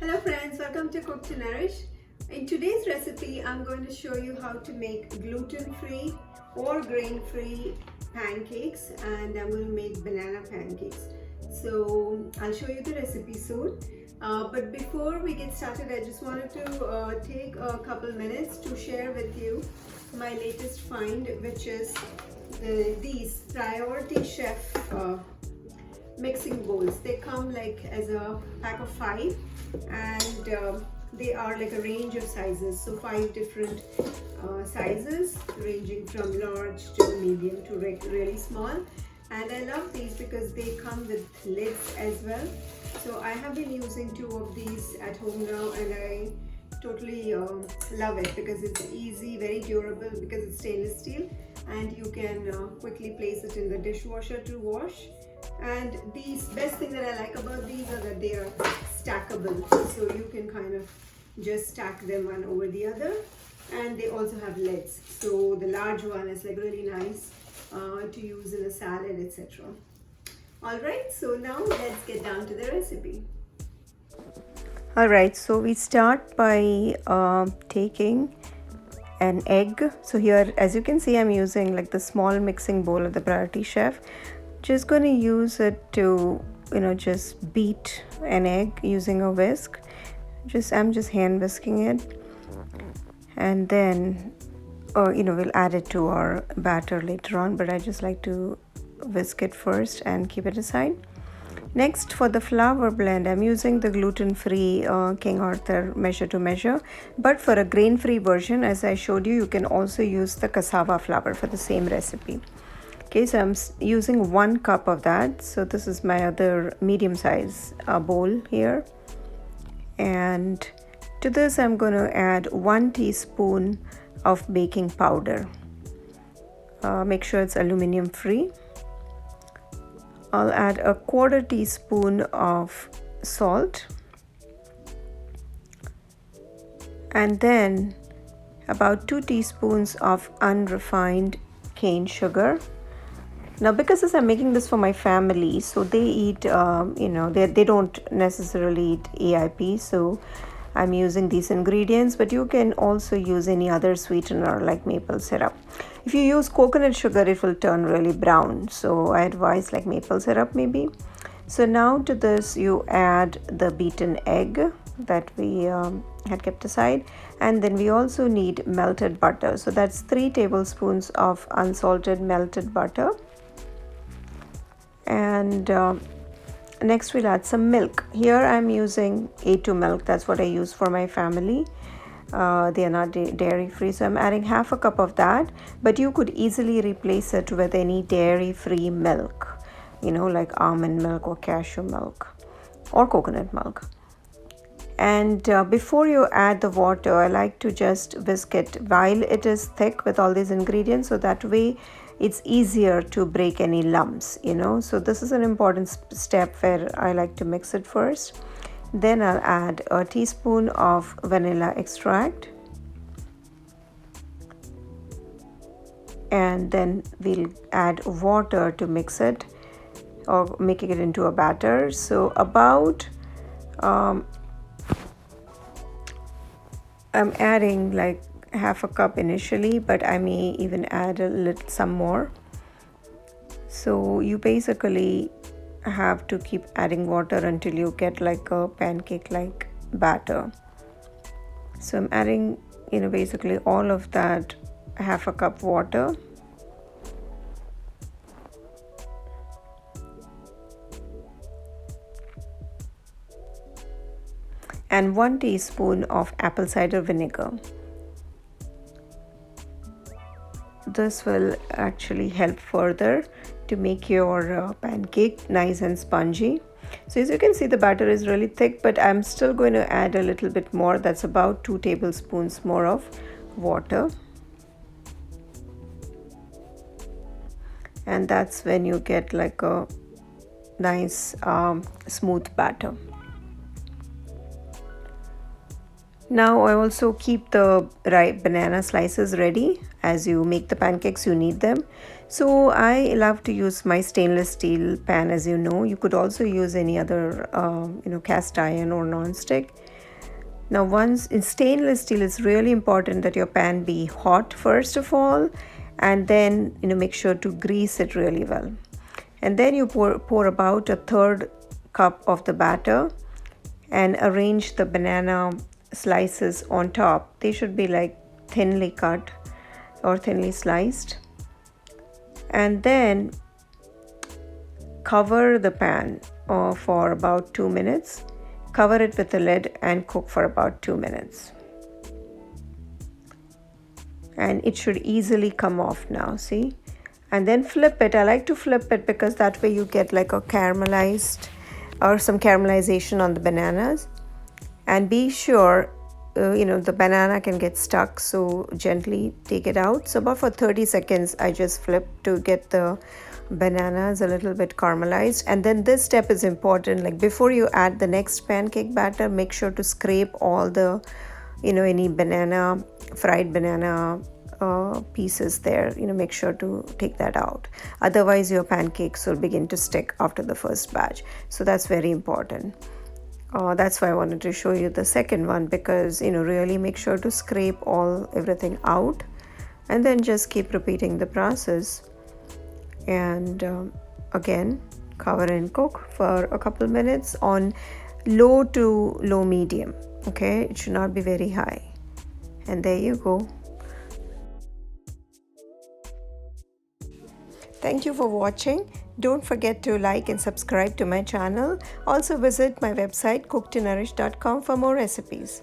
Hello friends, welcome to Cook to Nourish. In today's recipe, I'm going to show you how to make gluten-free or grain-free pancakes, and I'm going to make banana pancakes. So I'll show you the recipe soon. But before we get started, I just wanted to take a couple minutes to share with you my latest find, which is these Priority Chef mixing bowls. They come like as a pack of 5, and they are like a range of sizes, so 5 different sizes ranging from large to medium to really small. And I love these because they come with lids as well. So I have been using 2 of these at home now, and I totally love it because it's easy, very durable because it's stainless steel, and you can quickly place it in the dishwasher to wash. And these best thing that I like about these are that they are stackable, so you can kind of just stack them one over the other. And they also have lids, so the large one is like really nice to use in a salad, etc. Alright, so now let's get down to the recipe. Alright, so we start by taking an egg. So here, as you can see, I'm using like the small mixing bowl of the Priority Chef. Just going to use it to, just beat an egg using a whisk. I'm just hand whisking it, and then we'll add it to our batter later on, but I just like to whisk it first and keep it aside. Next, for the flour blend, I'm using the gluten-free King Arthur measure to measure, but for a grain-free version, as I showed you, you can also use the cassava flour for the same recipe. Okay, so I'm using 1 cup of that. So this is my other medium size bowl here. And to this, I'm going to add 1 teaspoon of baking powder. Make sure it's aluminum free. I'll add a 1/4 teaspoon of salt. And then about 2 teaspoons of unrefined cane sugar. Now, because I'm making this for my family, so they eat, they don't necessarily eat AIP, so I'm using these ingredients, but you can also use any other sweetener like maple syrup. If you use coconut sugar, it will turn really brown, so I advise like maple syrup maybe. So now to this, you add the beaten egg that we had kept aside, and then we also need melted butter. So that's 3 tablespoons of unsalted melted butter. And next we'll add some milk. Here I'm using A2 milk. That's what I use for my family. They are not dairy free, so I'm adding 1/2 cup of that, but you could easily replace it with any dairy free milk, like almond milk or cashew milk or coconut milk. And before you add the water, I like to just whisk it while it is thick with all these ingredients, so that way it's easier to break any lumps, So this is an important step where I like to mix it first. Then I'll add a teaspoon of vanilla extract. And then we'll add water to mix it or making it into a batter. So about I'm adding like 1/2 cup initially, but I may even add some more. So you basically have to keep adding water until you get like a pancake like batter. So I'm adding basically all of that 1/2 cup water. And 1 teaspoon of apple cider vinegar. This will actually help further to make your pancake nice and spongy. So as you can see, the batter is really thick, but I'm still going to add a little bit more. That's about 2 tablespoons more of water. And that's when you get like a nice smooth batter. Now I also keep the banana slices ready. As you make the pancakes, you need them. So I love to use my stainless steel pan, as you know. You could also use any other, cast iron or non-stick. Now, once in stainless steel, it's really important that your pan be hot first of all, and then make sure to grease it really well. And then you pour about a third cup of the batter and arrange the banana slices on top. They should be like thinly cut or thinly sliced. And then cover the pan for about 2 minutes. Cover it with a lid and cook for about 2 minutes. And it should easily come off now, see? And then flip it. I like to flip it because that way you get like a caramelized or some caramelization on the bananas. And be sure, the banana can get stuck, so gently take it out. So about for 30 seconds, I just flip to get the bananas a little bit caramelized. And then this step is important. Like before you add the next pancake batter, make sure to scrape all the, any fried banana pieces there. Make sure to take that out. Otherwise, your pancakes will begin to stick after the first batch. So that's very important. That's why I wanted to show you the second one, because really make sure to scrape everything out, and then just keep repeating the process. And again, cover and cook for a couple minutes on low to low medium. Okay, it should not be very high. And there you go. Thank you for watching. Don't forget to like and subscribe to my channel. Also visit my website cooktonourish.com for more recipes.